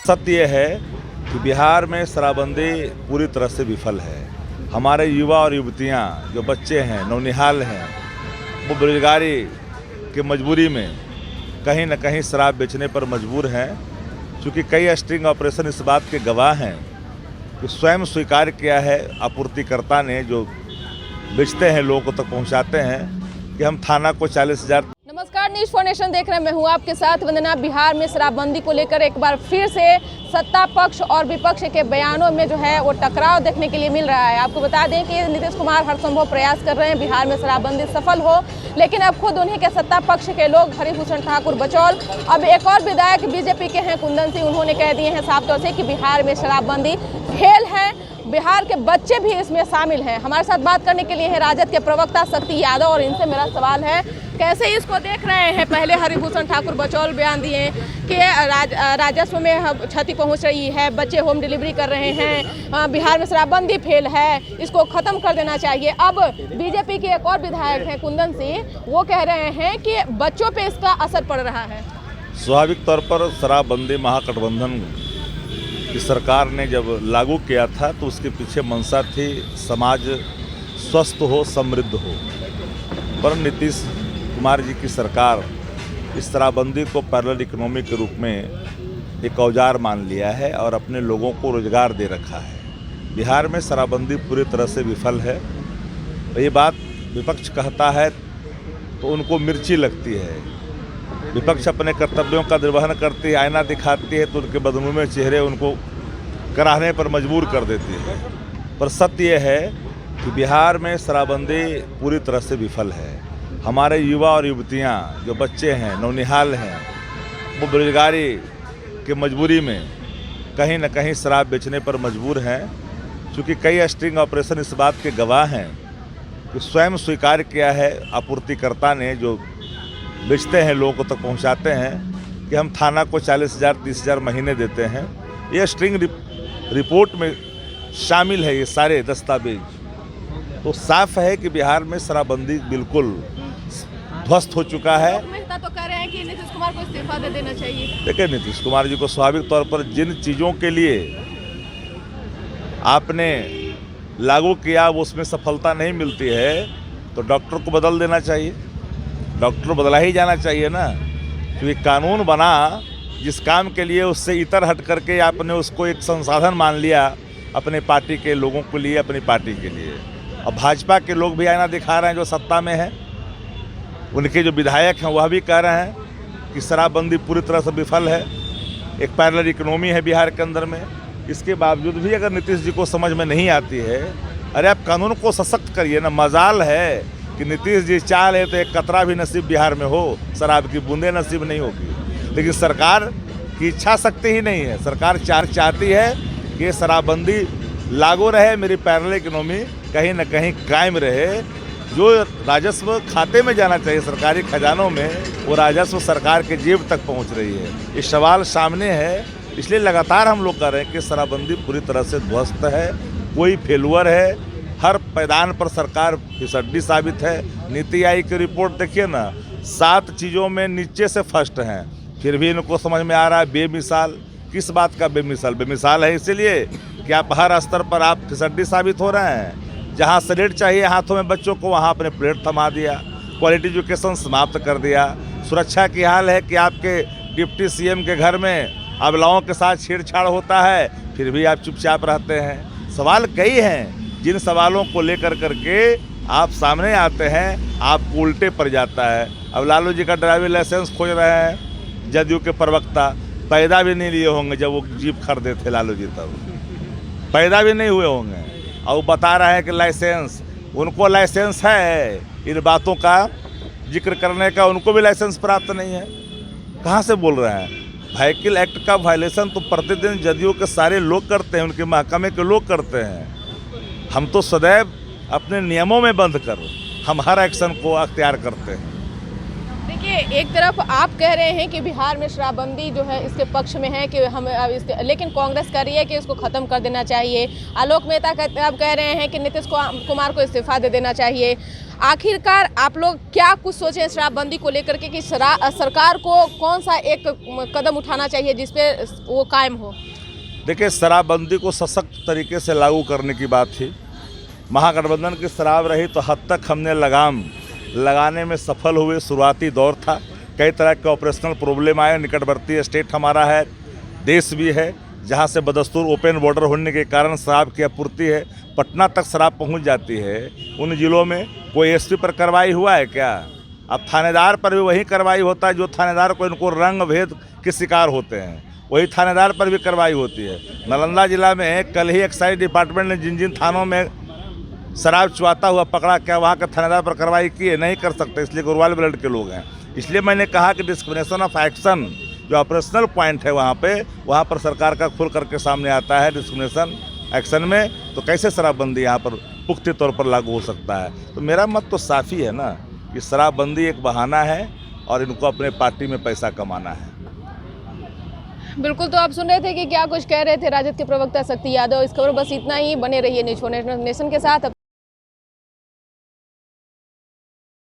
सत्य ये है कि बिहार में शराबबंदी पूरी तरह से विफल है। हमारे युवा और युवतियां जो बच्चे हैं, नौनिहाल हैं, वो बेरोजगारी की मजबूरी में कहीं न कहीं शराब बेचने पर मजबूर हैं। क्योंकि कई स्ट्रिंग ऑपरेशन इस बात के गवाह हैं कि स्वयं स्वीकार किया है आपूर्तिकर्ता ने, जो बेचते हैं लोगों तक पहुंचाते हैं, कि हम थाना को 40,000। नमस्कार, न्यूज़ फॉर नेशन देख रहे हैं। मैं हूं आपके साथ वंदना। बिहार में शराबबंदी को लेकर एक बार फिर से सत्ता पक्ष और विपक्ष के बयानों में जो है वो टकराव देखने के लिए मिल रहा है। आपको बता दें कि नीतीश कुमार हर संभव प्रयास कर रहे हैं बिहार में शराबबंदी सफल हो, लेकिन अब खुद उन्हीं के सत्ता पक्ष के लोग हरिभूषण ठाकुर बचौल, अब एक और विधायक बीजेपी के हैं कुंदन सिंह, उन्होंने कह दिए हैं साफ तौर से कि बिहार में शराबबंदी फेल है। बिहार के बच्चे भी इसमें शामिल हैं। हमारे साथ बात करने के लिए है राजद के प्रवक्ता शक्ति यादव, और इनसे मेरा सवाल है कैसे इसको देख रहे हैं। पहले हरिभूषण ठाकुर बचौल बयान दिए कि राजस्व में क्षति पहुंच रही है, बच्चे होम डिलीवरी कर रहे हैं, बिहार में शराबबंदी फेल है, इसको खत्म कर देना चाहिए। अब बीजेपी के एक और विधायक हैं कुंदन सिंह, वो कह रहे हैं कि बच्चों पे इसका असर पड़ रहा है। स्वाभाविक तौर पर शराबबंदी महागठबंधन की सरकार ने जब लागू किया था तो उसके पीछे मंशा थी समाज स्वस्थ हो, समृद्ध हो। पर नीतीश कुमार जी की सरकार इस शराबबंदी को पैरेलल इकोनॉमी के रूप में एक औजार मान लिया है और अपने लोगों को रोजगार दे रखा है। बिहार में शराबबंदी पूरी तरह से विफल है। तो ये बात विपक्ष कहता है तो उनको मिर्ची लगती है। विपक्ष अपने कर्तव्यों का निर्वहन करती है, आईना दिखाती है तो उनके बदमुँह चेहरे उनको कराहने पर मजबूर कर देती है। पर सत्य ये है कि बिहार में शराबबंदी पूरी तरह से विफल है। हमारे युवा और युवतियां जो बच्चे हैं, नौनिहाल हैं, वो बेरोजगारी की मजबूरी में कहीं न कहीं शराब बेचने पर मजबूर हैं। क्योंकि कई स्ट्रिंग ऑपरेशन इस बात के गवाह हैं कि स्वयं स्वीकार किया है आपूर्तिकर्ता ने, जो बेचते हैं लोगों तक पहुंचाते हैं, कि हम थाना को 40,000 30,000 महीने देते हैं। ये स्ट्रिंग रिपोर्ट में शामिल है, ये सारे दस्तावेज। तो साफ है कि बिहार में शराबबंदी बिल्कुल ध्वस्त हो चुका है। तो कह रहे हैं कि नीतीश कुमार को इस्तीफा दे देना चाहिए। देखिए, नीतीश कुमार जी को स्वाभाविक तौर पर जिन चीज़ों के लिए आपने लागू किया वो उसमें सफलता नहीं मिलती है तो डॉक्टर को बदल देना चाहिए। डॉक्टर बदला ही जाना चाहिए ना, क्योंकि कानून बना जिस काम के लिए, उससे इतर हट करके आपने उसको एक संसाधन मान लिया अपने पार्टी के लोगों के लिए, अपनी पार्टी के लिए। और भाजपा के लोग भी आईना दिखा रहे हैं जो सत्ता में है, उनके जो विधायक हैं वह भी कह रहे हैं कि शराबबंदी पूरी तरह से विफल है। एक पैरेलल इकोनॉमी है बिहार के अंदर में। इसके बावजूद भी अगर नीतीश जी को समझ में नहीं आती है, अरे आप कानून को सशक्त करिए ना। मजाल है कि नीतीश जी चाह ले तो एक कतरा भी नसीब बिहार में हो, शराब की बूंदे नसीब नहीं होगी। लेकिन सरकार की इच्छा शक्ति ही नहीं है। सरकार चाहती है कि ये शराबबंदी लागू रहे, मेरी पैरेलल इकोनॉमी कहीं न कहीं कायम रहे। जो राजस्व खाते में जाना चाहिए सरकारी खजानों में, वो राजस्व सरकार के जेब तक पहुंच रही है। ये सवाल सामने है, इसलिए लगातार हम लोग कह रहे हैं कि शराबबंदी पूरी तरह से ध्वस्त है, कोई फेलुअर है। हर पैदान पर सरकार फिसड्डी साबित है। नीति आयोग की रिपोर्ट देखिए ना, 7 चीज़ों में नीचे से फर्स्ट हैं, फिर भी इनको समझ में आ रहा है बेमिसाल। किस बात का बेमिसाल? बेमिसाल है इसीलिए कि आप हर स्तर पर आप फिसड्डी साबित हो रहे हैं। जहाँ स्लेट चाहिए हाथों में बच्चों को, वहाँ अपने प्लेट थमा दिया। क्वालिटी एजुकेशन समाप्त कर दिया। सुरक्षा की हाल है कि आपके डिप्टी सीएम के घर में अबलाओं के साथ छेड़छाड़ होता है, फिर भी आप चुपचाप रहते हैं। सवाल कई हैं जिन सवालों को लेकर करके आप सामने आते हैं, आपको उल्टे पड़ जाता है। अब लालू जी का ड्राइविंग लाइसेंस खोज रहे हैं जदयू के प्रवक्ता। पैदा भी नहीं लिए होंगे जब वो जीप खरीदे थे लालू जी, तब पैदा भी नहीं हुए होंगे, और वो बता रहे हैं कि लाइसेंस, उनको लाइसेंस है इन बातों का जिक्र करने का, उनको भी लाइसेंस प्राप्त नहीं है। कहाँ से बोल रहे हैं? व्हीकल एक्ट का वायलेशन तो प्रतिदिन जदयू के सारे लोग करते हैं, उनके महकमे के लोग करते हैं। हम तो सदैव अपने नियमों में बंध कर हम हर एक्शन को अख्तियार करते हैं। देखिए, एक तरफ आप कह रहे हैं कि बिहार में शराबबंदी जो है इसके पक्ष में है कि हम इसके, लेकिन कांग्रेस कह रही है कि इसको ख़त्म कर देना चाहिए। आलोक मेहता आप कह रहे हैं कि नीतीश कुमार को इस्तीफा दे देना चाहिए। आखिरकार आप लोग क्या कुछ सोचे हैं शराबबंदी को लेकर के कि सरकार को कौन सा एक कदम उठाना चाहिए जिसपे वो कायम हो? देखिए, शराबबंदी को सशक्त तरीके से लागू करने की बात थी। महागठबंधन की शराब रही तो हद तक हमने लगाम लगाने में सफल हुए। शुरुआती दौर था, कई तरह के ऑपरेशनल प्रॉब्लम आए। निकटवर्ती स्टेट हमारा है, देश भी है, जहां से बदस्तूर ओपन बॉर्डर होने के कारण शराब की आपूर्ति है, पटना तक शराब पहुंच जाती है। उन जिलों में कोई एसपी पर कार्रवाई हुआ है क्या? अब थानेदार पर भी वही कार्रवाई होता है जो थानेदार को इनको रंग भेद के शिकार होते हैं, वही थानेदार पर भी कार्रवाई होती है। नालंदा जिला में कल ही एक्साइज डिपार्टमेंट ने जिन जिन थानों में शराब चुआता हुआ पकड़ा, क्या वहाँ के थानेदार पर कार्रवाई की है? नहीं कर सकते, इसलिए गुरवाल ब्लड के लोग हैं। इसलिए मैंने कहा कि डिस्क्रिमिनेशन ऑफ एक्शन जो ऑपरेशनल पॉइंट है वहाँ पर सरकार का खुल करके सामने आता है डिस्क्रिमिनेशन एक्शन में, तो कैसे शराबबंदी यहाँ पर पुख्ते तौर पर लागू हो सकता है? तो मेरा मत तो साफ़ी है ना कि शराबबंदी एक बहाना है और इनको अपने पार्टी में पैसा कमाना है। बिल्कुल, तो आप सुन रहे थे कि क्या कुछ कह रहे थे राजद के प्रवक्ता शक्ति यादव। इस खबर बस इतना ही। बने रहिए न्यूज़ नेशन के साथ।